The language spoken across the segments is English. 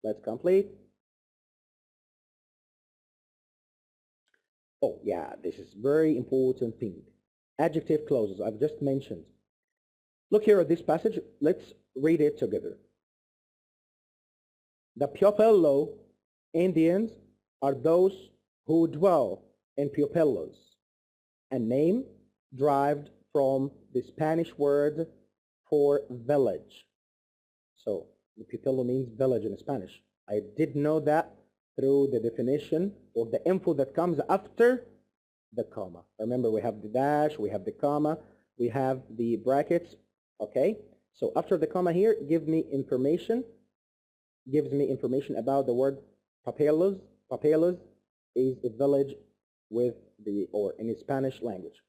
Let's complete. Oh yeah, this is very important thing. Adjective clauses I've just mentioned. Look here at this passage. Let's read it together. The Pueblo Indians are those who dwell in pueblos, a name derived from the Spanish word for village. So the pueblo means village in Spanish. I did know that through the definition or the info that comes after the comma. Remember, we have the dash, we have the comma, we have the brackets. Okay, so after the comma here, gives me information about the word Papelos. Papelos is a village with the, or in the Spanish language.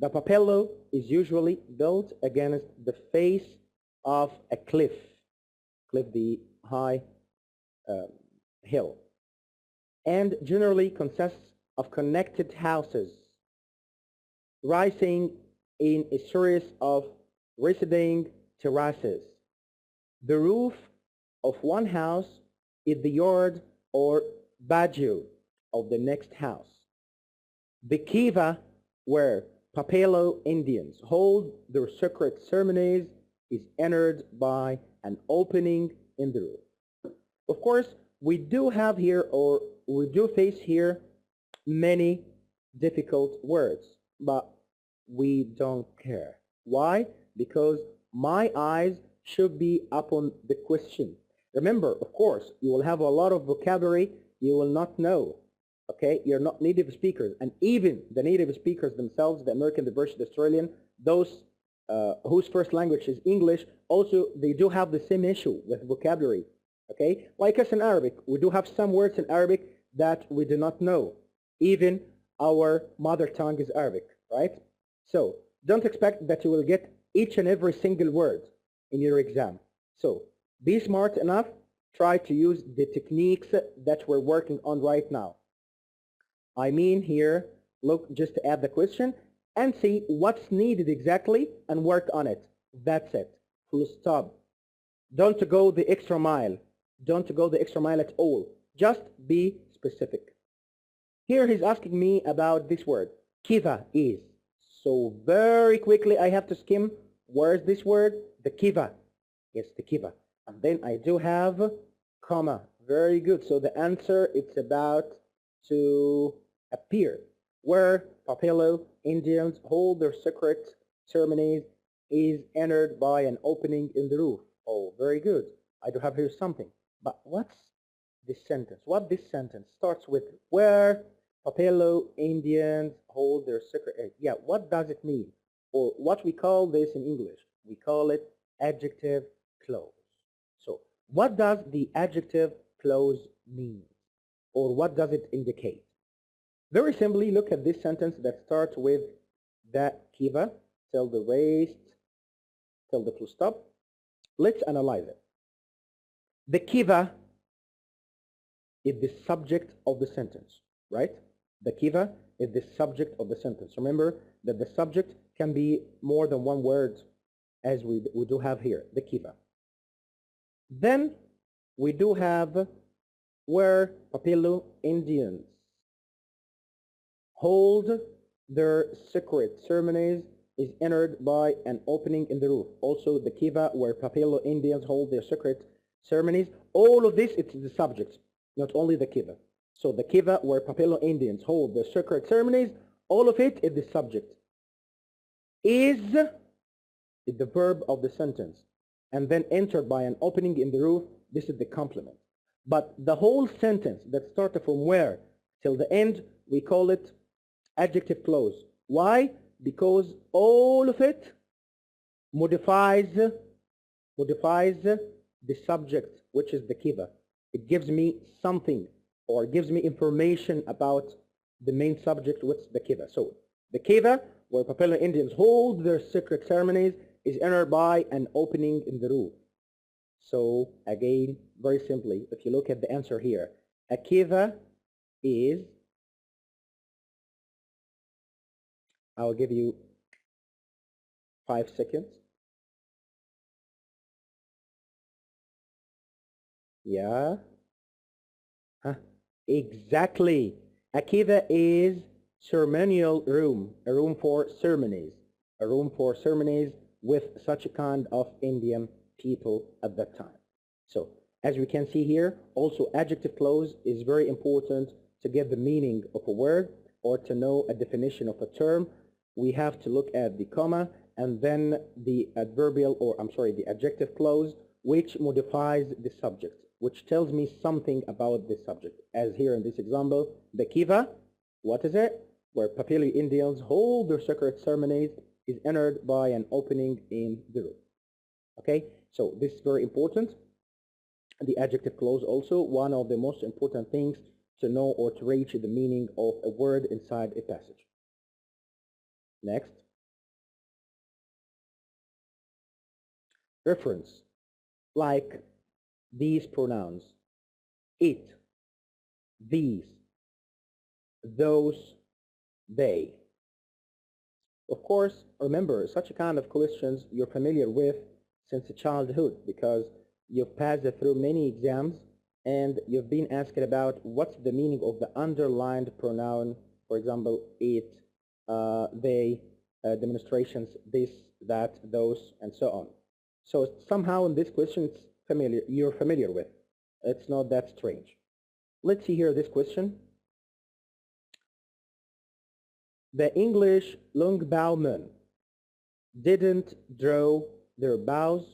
The Papelo is usually built against the face of a cliff, the high hill, and generally consists of connected houses rising in a series of receding terraces. The roof of one house is the yard or patio of the next house. The kiva, where Papelo Indians hold their sacred ceremonies, is entered by an opening in the roof. Of course, we do have here, or we do face here, many difficult words, but we don't care. Why? Because my eyes should be upon the question. Remember, of course, you will have a lot of vocabulary you will not know. Okay, you're not native speakers, and even the native speakers themselves, the American, the British, the Australian, those whose first language is English, also they do have the same issue with vocabulary. Okay, like us in Arabic, we do have some words in Arabic that we do not know. Even our mother tongue is Arabic, right? So don't expect that you will get each and every single word in your exam. So be smart enough, try to use the techniques that we're working on right now. I mean here, look, just to add the question and see what's needed exactly and work on it. That's it. Full stop. Don't go the extra mile. Don't go the extra mile at all. Just be specific. Here he's asking me about this word. Kiva is. So very quickly I have to skim. Where's this word? The kiva. Yes, the kiva. And then I do have comma. Very good. So the answer, it's about to appear. Where Papelo Indians hold their secret ceremonies is entered by an opening in the roof. Oh, very good. I do have here something. But what's this sentence? What this sentence starts with? Where Papelo Indians hold their secret. Yeah, what does it mean? Or what we call this in English? We call it adjective clause. So what does the adjective clause mean? Or what does it indicate? Very simply, look at this sentence that starts with the kiva till the raised, till the full stop. Let's analyze it. The kiva is the subject of the sentence, right? The kiva is the subject of the sentence. Remember that the subject can be more than one word, as we do have here, the kiva. Then we do have where Papelo Indians hold their secret ceremonies is entered by an opening in the roof. Also the kiva where Papelo Indians hold their secret ceremonies. All of this, it's the subject, not only the kiva. So the kiva where Papelo Indians hold their secret ceremonies, all of it is the subject. Is the verb of the sentence, and then entered by an opening in the roof, this is the complement. But the whole sentence that started from where till the end, we call it adjective clause. Why? Because all of it modifies the subject, which is the kiva. It gives me something, or gives me information about the main subject, which is the kiva. So the kiva, where Papelo Indians hold their secret ceremonies, is entered by an opening in the roof. So again, very simply, if you look at the answer here, a kiva is, I'll give you 5 seconds. Yeah. Huh? Exactly. A kiva is ceremonial room, a room for ceremonies, a room for ceremonies with such a kind of Indian people at that time. So as we can see here, also adjective clause is very important to get the meaning of a word or to know a definition of a term. We have to look at the comma and then the adverbial, or I'm sorry, the adjective clause, which modifies the subject, which tells me something about the subject. As here in this example, the kiva, what is it? Where Papili Indians hold their sacred ceremonies is entered by an opening in the roof. Okay, so this is very important. The adjective clause also one of the most important things to know or to reach the meaning of a word inside a passage. Next, reference, like these pronouns, it, these, those, they. Of course, remember, such a kind of questions you're familiar with since childhood because you've passed through many exams and you've been asked about what's the meaning of the underlined pronoun, for example, it, they, demonstrations, this, that, those, and so on. So somehow in this question, it's familiar, you're familiar with. It's not that strange. Let's see here this question. The English longbowmen didn't draw their bows,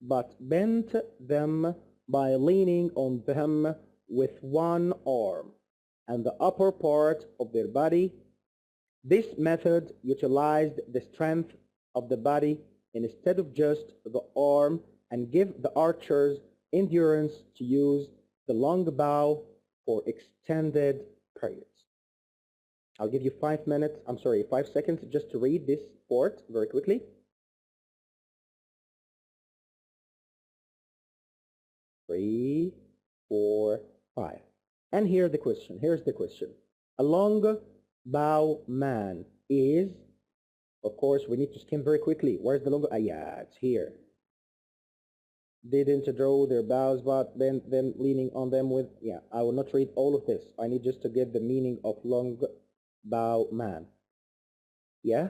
but bent them by leaning on them with one arm and the upper part of their body. This method utilized the strength of the body instead of just the arm and give the archers endurance to use the long bow for extended periods. I'll give you 5 minutes, 5 seconds just to read this part very quickly. 3, 4, 5. And here's the question. A long bow man is, of course, we need to skim very quickly. Where's the long? Yeah, it's here. Didn't draw their bows, but then them leaning on them with, yeah, I will not read all of this. I need just to get the meaning of long bow man. Yeah?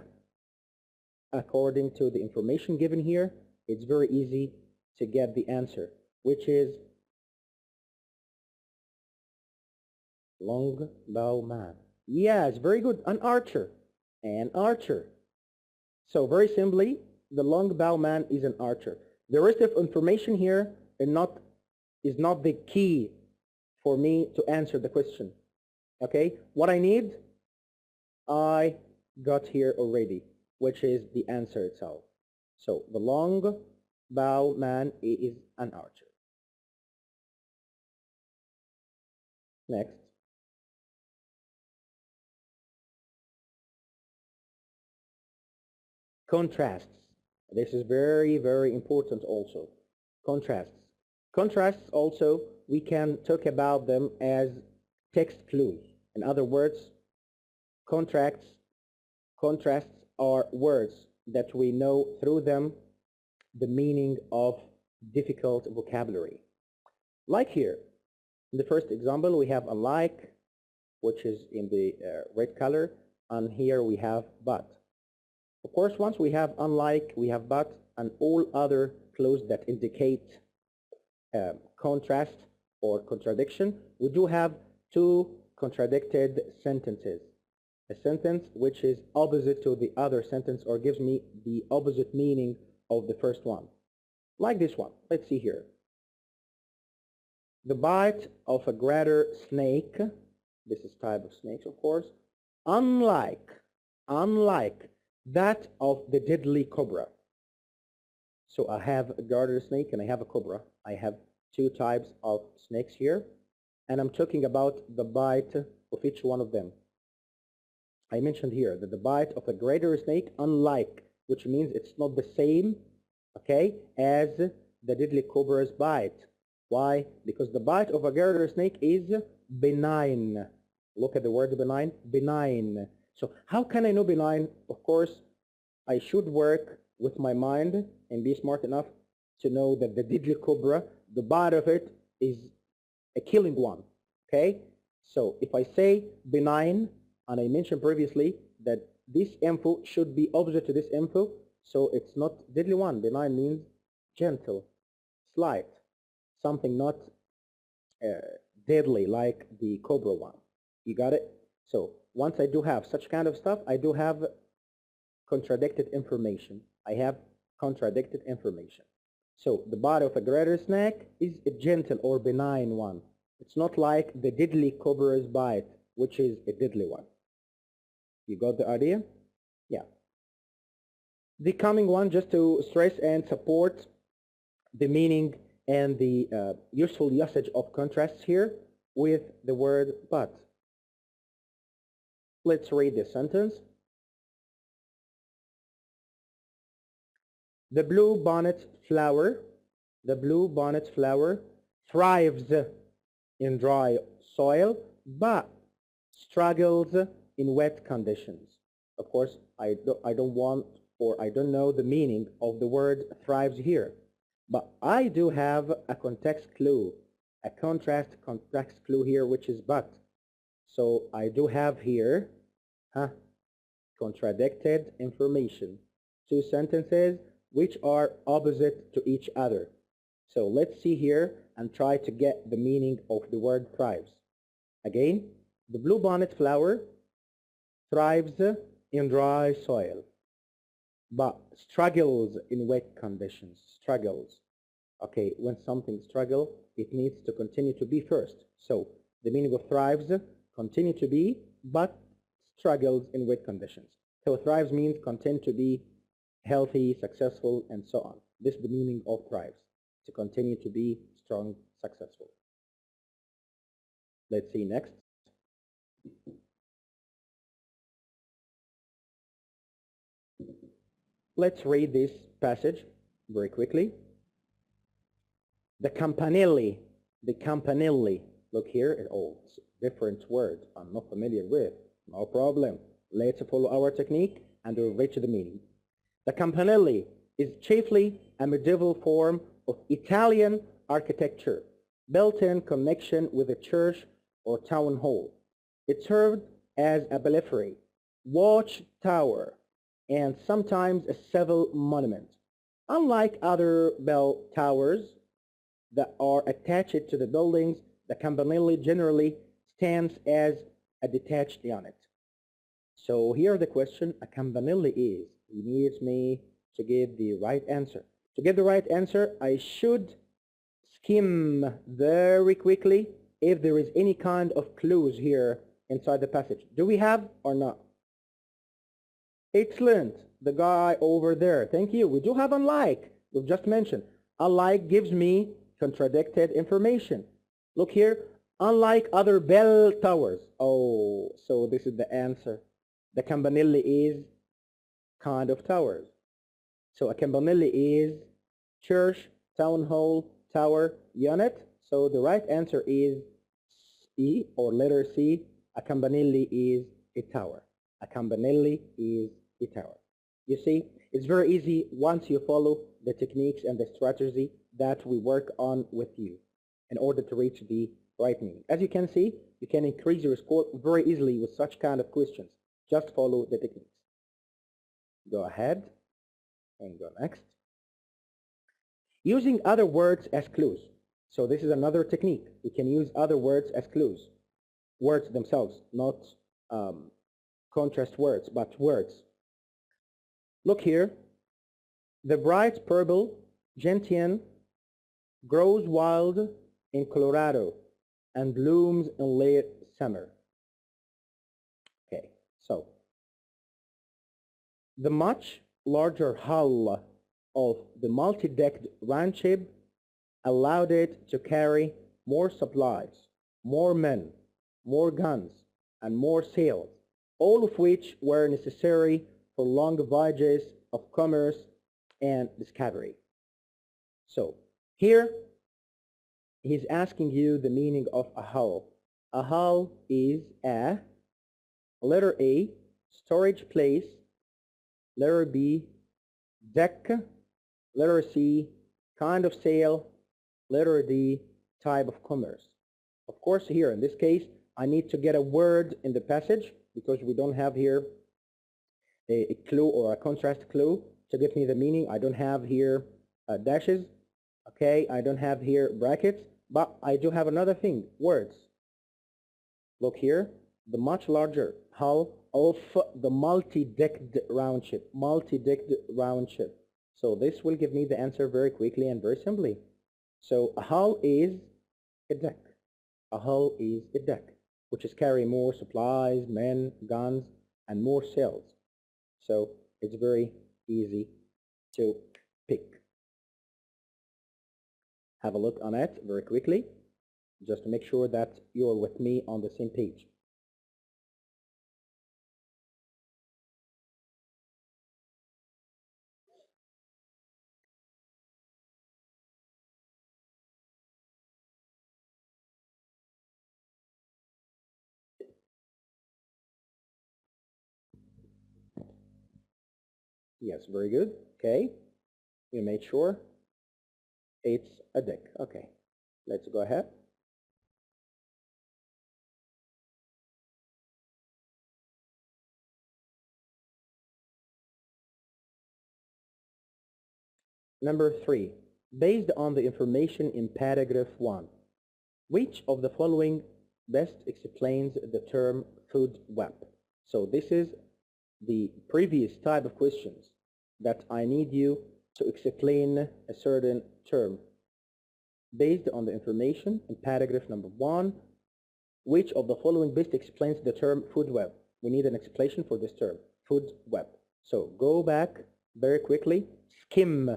According to the information given here, it's very easy to get the answer, which is long bow man. Yes, very good. An archer. An archer. So very simply, the long bow man is an archer. The rest of information here is not the key for me to answer the question. Okay? What I need, I got here already, which is the answer itself. So the long bow man is an archer. Next. Contrasts. This is very, very important also. Contrasts. Contrasts also, we can talk about them as text clues. In other words, contrasts are words that we know through them the meaning of difficult vocabulary. Like here, in the first example, we have unlike, which is in the red color, and here we have but. Of course, once we have unlike, we have but, and all other clues that indicate contrast or contradiction, we do have two contradicted sentences. A sentence which is opposite to the other sentence or gives me the opposite meaning of the first one. Like this one. Let's see here. The bite of a greater snake, this is type of snakes of course, unlike that of the deadly cobra. So I have a garter snake and I have a cobra. I have two types of snakes here, and I'm talking about the bite of each one of them. I mentioned here that the bite of a greater snake, unlike, which means it's not the same, okay, as the deadly cobra's bite. Why? Because the bite of a garter snake is benign. Look at the word benign. Benign. So how can I know benign? Of course, I should work with my mind and be smart enough to know that the deadly cobra, the bite of it is a killing one. Okay, so if I say benign, and I mentioned previously that this info should be opposite to this info, so it's not deadly one. Benign means gentle, slight, something not deadly like the cobra one. You got it? So once I do have such kind of stuff, I do have contradicted information. I have contradicted information. So the body of a greater snake is a gentle or benign one. It's not like the deadly cobra's bite, which is a deadly one. You got the idea? Yeah. The coming one, just to stress and support the meaning and the useful usage of contrasts here with the word but. Let's read the sentence. The blue bonnet flower thrives in dry soil but struggles in wet conditions. Of course, I don't want, or I don't know the meaning of the word thrives here, but I do have a context clue, a contrast context clue here, which is but. So I do have here contradicted information, two sentences which are opposite to each other. So let's see here and try to get the meaning of the word thrives. Again, the bluebonnet flower thrives in dry soil, but struggles in wet conditions. Struggles. Okay, when something struggles, it needs to continue to be first. So the meaning of thrives, continue to be, but struggles in wet conditions. So thrives means continue to be healthy, successful, and so on. This is the meaning of thrives, to continue to be strong, successful. Let's see next. Let's read this passage very quickly. The campanile, look here, oh, it's a different word I'm not familiar with. No problem. Let's follow our technique and we'll reach the meaning. The campanile is chiefly a medieval form of Italian architecture, built in connection with a church or town hall. It served as a belfry, watch tower, and sometimes a civil monument. Unlike other bell towers that are attached to the buildings, the campanile generally stands as a detached unit. So here the question, a campanile is, he needs me to give the right answer. To get the right answer, I should skim very quickly if there is any kind of clues here inside the passage. Do we have or not? Excellent. The guy over there. Thank you. We do have unlike. We've just mentioned. Unlike gives me contradicted information. Look here. Unlike other bell towers. Oh, so this is the answer. The campanile is kind of towers. So a campanile is church, town hall, tower, unit. So the right answer is C, or letter C. A campanile is a tower. A campanile is a tower. You see, it's very easy once you follow the techniques and the strategy that we work on with you in order to reach the right meaning. As you can see, you can increase your score very easily with such kind of questions. Just follow the techniques. Go ahead and go next. Using other words as clues. So this is another technique. We can use other words as clues. Words themselves, not contrast words, but words. Look here. The bright purple gentian grows wild in Colorado and blooms in late summer. Okay, so the much larger hull of the multi-decked round ship allowed it to carry more supplies, more men, more guns, and more sails, all of which were necessary for long voyages of commerce and discovery. So here he's asking you the meaning of a hull. A hull is a, letter A, storage place, letter B, deck, letter C, kind of sail, letter D, type of commerce. Of course, here in this case, I need to get a word in the passage because we don't have here a clue or a contrast clue to give me the meaning. I don't have here dashes, okay? I don't have here brackets, but I do have another thing, words. Look here, the much larger hull of the multi-decked round ship, multi-decked round ship. So this will give me the answer very quickly and very simply. So a hull is a deck. A hull is a deck, which is carry more supplies, men, guns, and more sails. So it's very easy to pick. Have a look on it very quickly, just to make sure that you're with me on the same page. Yes, very good. Okay, you made sure it's a deck. Okay, let's go ahead. Number 3, based on the information in paragraph 1, which of the following best explains the term food web? So this is the previous type of questions that I need you to explain a certain term. Based on the information in paragraph number 1, which of the following best explains the term food web? We need an explanation for this term, food web. So go back very quickly, skim,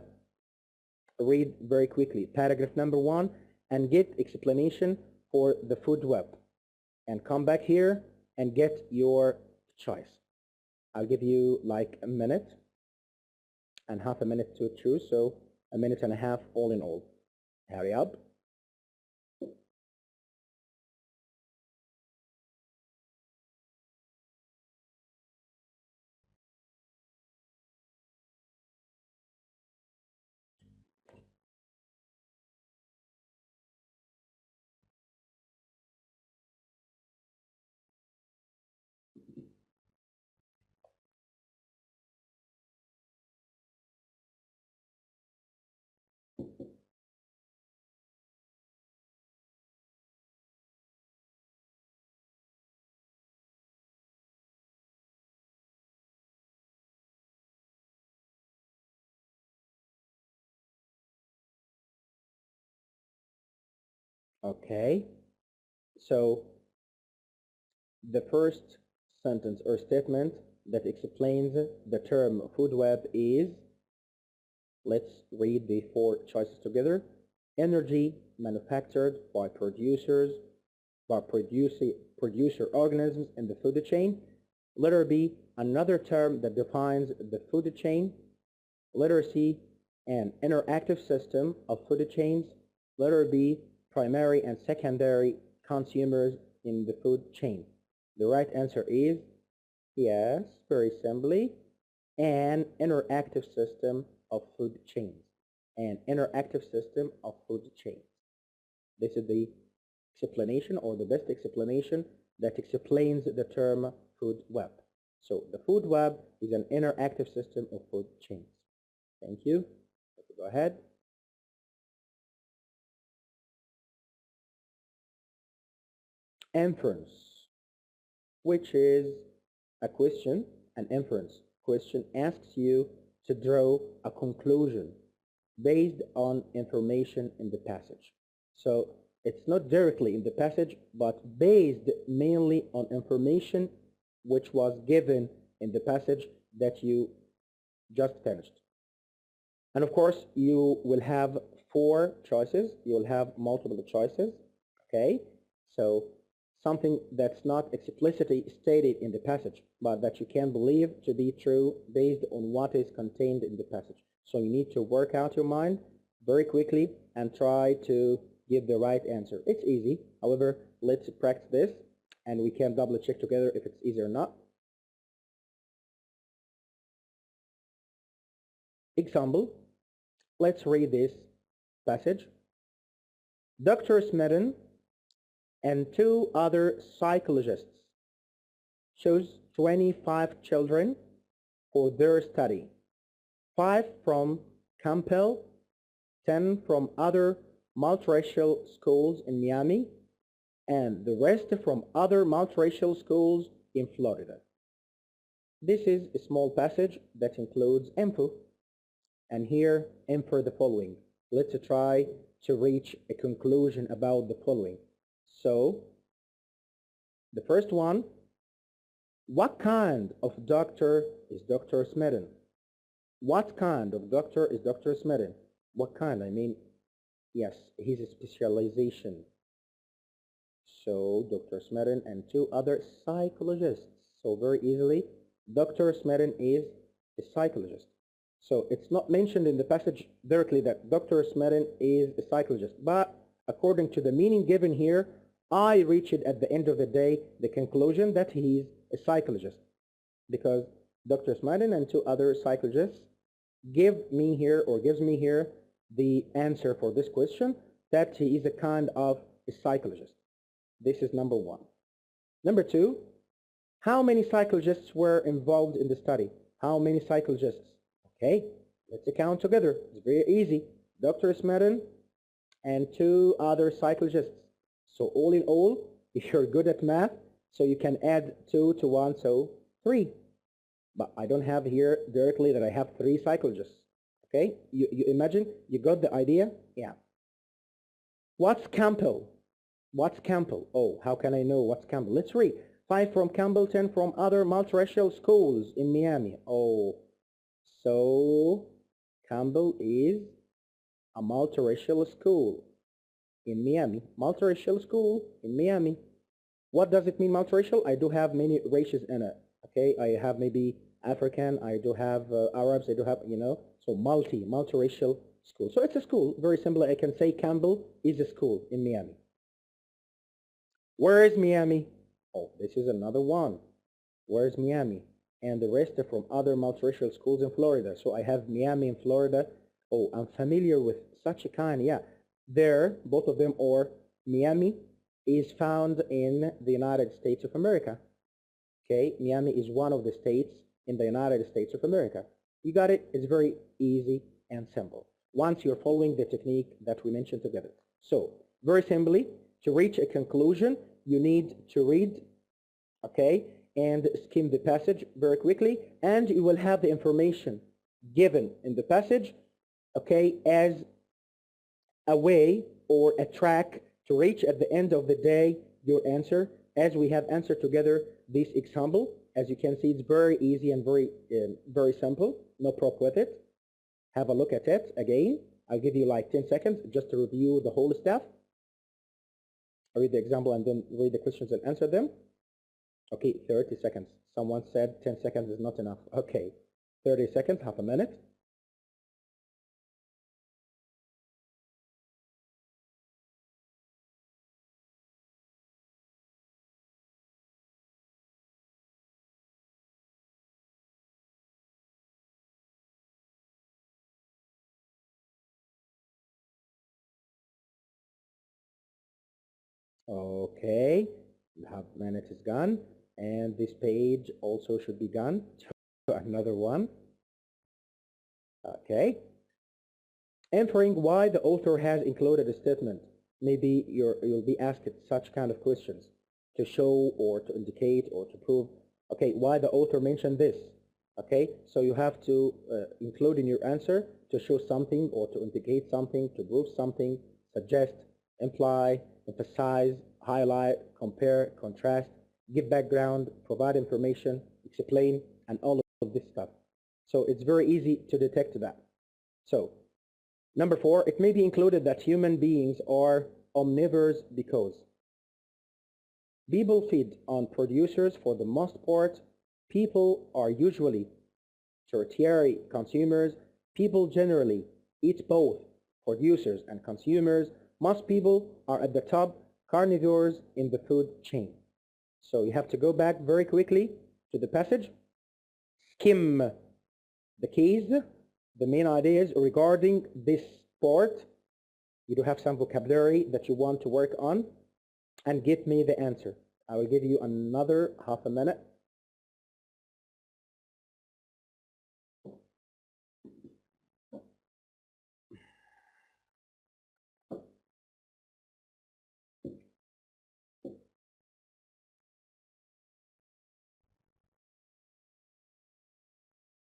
read very quickly paragraph number 1 and get explanation for the food web, and come back here and get your choice. I'll give you like a minute and half a minute to choose, so a minute and a half all in all. Hurry up. Okay, so the first sentence or statement that explains the term food web is, let's read the 4 choices together. Energy manufactured by producer organisms in the food chain. Letter B, another term that defines the food chain. Letter C, an interactive system of food chains. Letter B, primary and secondary consumers in the food chain. The right answer is, yes, very simply, an interactive system of food chains. An interactive system of food chains. This is the explanation, or the best explanation that explains the term food web. So the food web is an interactive system of food chains. Thank you. Let's go ahead. Inference, which is a question, an inference question asks you to draw a conclusion based on information in the passage. So it's not directly in the passage, but based mainly on information which was given in the passage that you just finished. And of course, you will have 4 choices. You will have multiple choices, okay? So something that's not explicitly stated in the passage, but that you can believe to be true based on what is contained in the passage. So you need to work out your mind very quickly and try to give the right answer. It's easy. However, let's practice this and we can double check together if it's easy or not. Example, let's read this passage. Dr. Smedden and two other psychologists chose 25 children for their study, 5 from Campbell, 10 from other multiracial schools in Miami, and the rest from other multiracial schools in Florida. This is a small passage that includes info, and here infer the following. Let's try to reach a conclusion about the following. So, the first one, what kind of doctor is Dr. Smedden? What kind of doctor is Dr. Smedden? What kind? I mean, yes, his specialization. So, Dr. Smedden and two other psychologists. So, very easily, Dr. Smedden is a psychologist. So, it's not mentioned in the passage directly that Dr. Smedden is a psychologist, but according to the meaning given here, I reached at the end of the day the conclusion that he is a psychologist, because Dr. Smedden and two other psychologists gives me here the answer for this question, that he is a kind of a psychologist. This is number one. Number two, how many psychologists were involved in the study? How many psychologists? Okay, let's count together. It's very easy. Dr. Smedden and two other psychologists. So all in all, if you're good at math, so you can add 2 to 1, so 3. But I don't have here directly that I have 3 psychologists. Okay, you imagine, you got the idea? Yeah. What's Campbell? What's Campbell? Oh, how can I know what's Campbell? Let's read. 5 from Campbell, 10 from other multiracial schools in Miami. Oh, so Campbell is a multiracial school in Miami. Multiracial school in Miami. What does it mean, multiracial? I do have many races in it. Okay, I have maybe African, I do have Arabs, I do have, so multiracial school. So it's a school. Very simply, I can say Campbell is a school in Miami. Where is Miami? Oh, this is another one. Where is Miami? And the rest are from other multiracial schools in Florida. So I have Miami in Florida. Oh, I'm familiar with such a kind. Yeah, there, both of them are Miami is found in the United States of America. Okay, Miami is one of the states in the United States of America. You got it? It's very easy and simple once you're following the technique that we mentioned together. So, very simply, to reach a conclusion, you need to read, okay, and skim the passage very quickly, and you will have the information given in the passage, okay, as a way or a track to reach at the end of the day your answer, as we have answered together this example. As you can see, it's very easy and very simple. No problem with it. Have a look at it again. I'll give you like 10 seconds just to review the whole stuff. I read the example and then read the questions and answer them. Okay, 30 seconds. Someone said 10 seconds is not enough. Okay, 30 seconds, half a minute. Okay, half minute is gone, and this page also should be gone. So another one. Okay, answering why the author has included a statement. Maybe you'll be asked such kind of questions to show or to indicate or to prove. Okay, why the author mentioned this. Okay, so you have to include in your answer to show something or to indicate something, to prove something, suggest, imply, emphasize, highlight, compare, contrast, give background, provide information, explain, and all of this stuff. So it's very easy to detect that. So number 4, it may be included that human beings are omnivores because people feed on producers for the most part. People are usually tertiary consumers. People generally eat both producers and consumers. Most people are at the top, carnivores in the food chain. So you have to go back very quickly to the passage, skim the keys, the main ideas regarding this part, You do have some vocabulary that you want to work on, and give me the answer. I will give you another half a minute.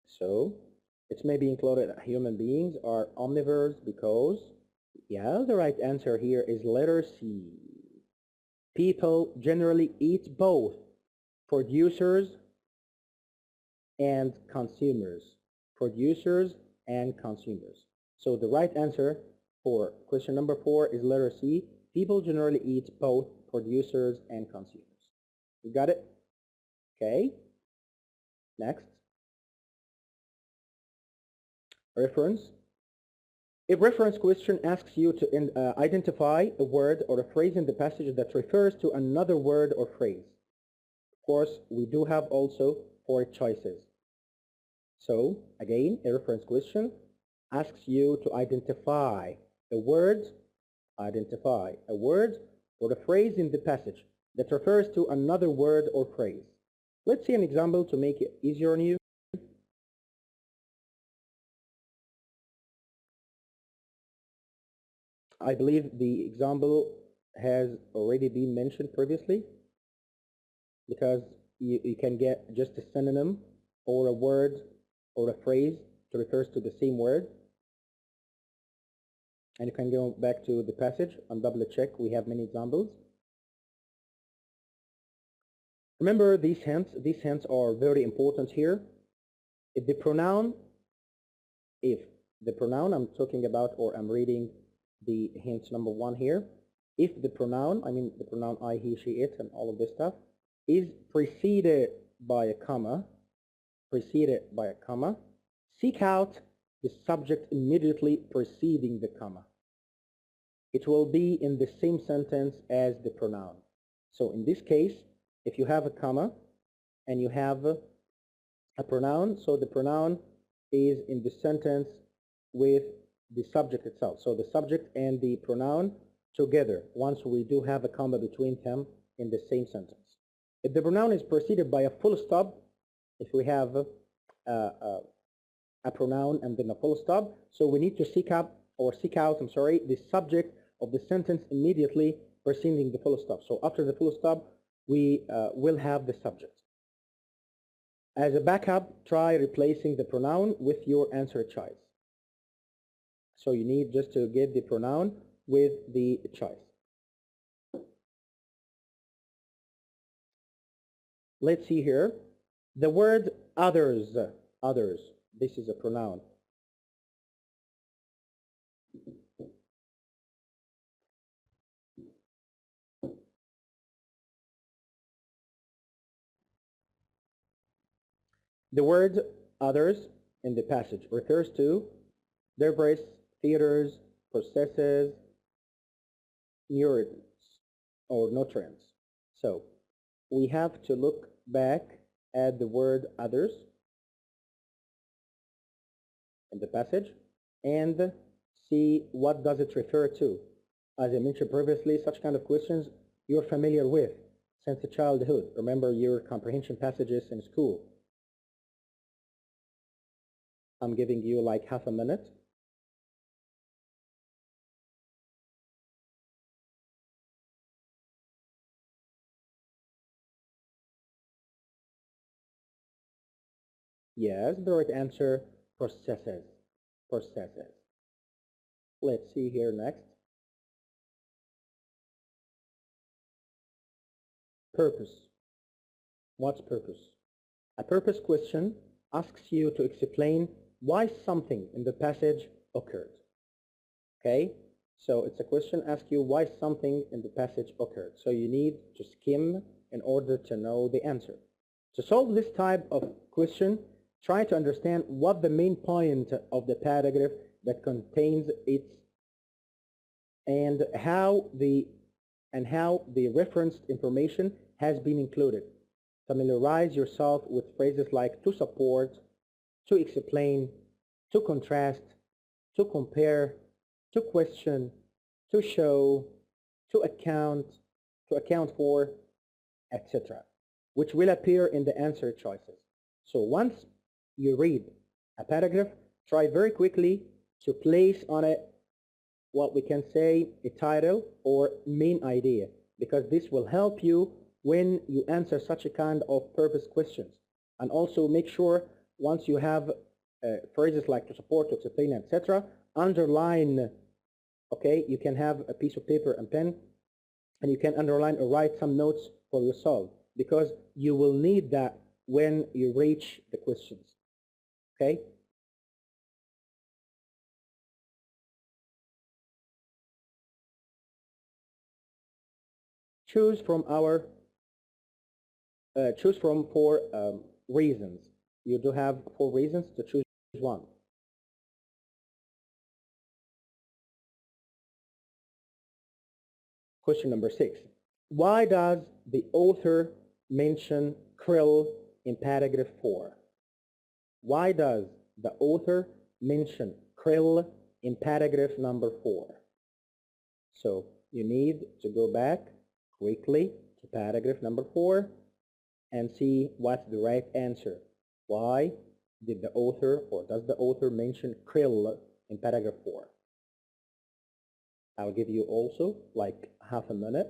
So it may be included that human beings are omnivores because, yeah, the right answer here is letter C. People generally eat both producers and consumers. Producers and consumers. So the right answer for question number 4 is letter C. People generally eat both producers and consumers. You got it? Okay. Next. Reference. A reference question asks you to identify a word or a phrase in the passage that refers to another word or phrase. Of course, we do have also 4 choices. So, again, a reference question asks you to identify a word or a phrase in the passage that refers to another word or phrase. Let's see an example to make it easier on you. I believe the example has already been mentioned previously, because you can get just a synonym or a word or a phrase that refers to the same word. And you can go back to the passage and double check. We have many examples. Remember these hints are very important here. If the pronoun I'm talking about, or I'm reading the hint number 1 here, if the pronoun, I mean the pronoun I, he, she, it, and all of this stuff, is preceded by a comma, seek out the subject immediately preceding the comma. It will be in the same sentence as the pronoun. So in this case, if you have a comma and you have a pronoun, so the pronoun is in the sentence with the subject itself. So the subject and the pronoun together, once we do have a comma between them in the same sentence. If the pronoun is preceded by a full stop, if we have a pronoun and then a full stop, so we need to seek out the subject of the sentence immediately preceding the full stop. So after the full stop, we will have the subject. As a backup, try replacing the pronoun with your answer choice. So you need just to get the pronoun with the choice. Let's see here. The word others, this is a pronoun. The word others in the passage refers to debris, theaters, processes, nutrients or nutrients. So we have to look back at the word others in the passage and see what does it refer to. As I mentioned previously, such kind of questions you're familiar with since childhood. Remember your comprehension passages in school. I'm giving you like half a minute. Yes, the right answer, processes. Let's see here next. Purpose. What's purpose? A purpose question asks you to explain why something in the passage occurred. Okay, so it's a question asks you why something in the passage occurred. So you need to skim in order to know the answer. To solve this type of question, try to understand what the main point of the paragraph that contains it and how the referenced information has been included. Familiarize yourself with phrases like to support, to explain, to contrast, to compare, to question, to show, to account for, etc., which will appear in the answer choices. So once you read a paragraph, try very quickly to place on it what we can say a title or main idea, because this will help you when you answer such a kind of purpose questions. And also make sure once you have phrases like to support, to explain, etc., underline. Okay, you can have a piece of paper and pen, and you can underline or write some notes for yourself, because you will need that when you reach the questions. Okay. Choose from our choose from four reasons. You do have 4 reasons to choose one. Question number 6. Why does the author mention krill in paragraph 4? Why does the author mention krill in paragraph number 4? So you need to go back quickly to paragraph number 4 and see what's the right answer. Why did the author, or does the author, mention krill in paragraph 4? I'll give you also like half a minute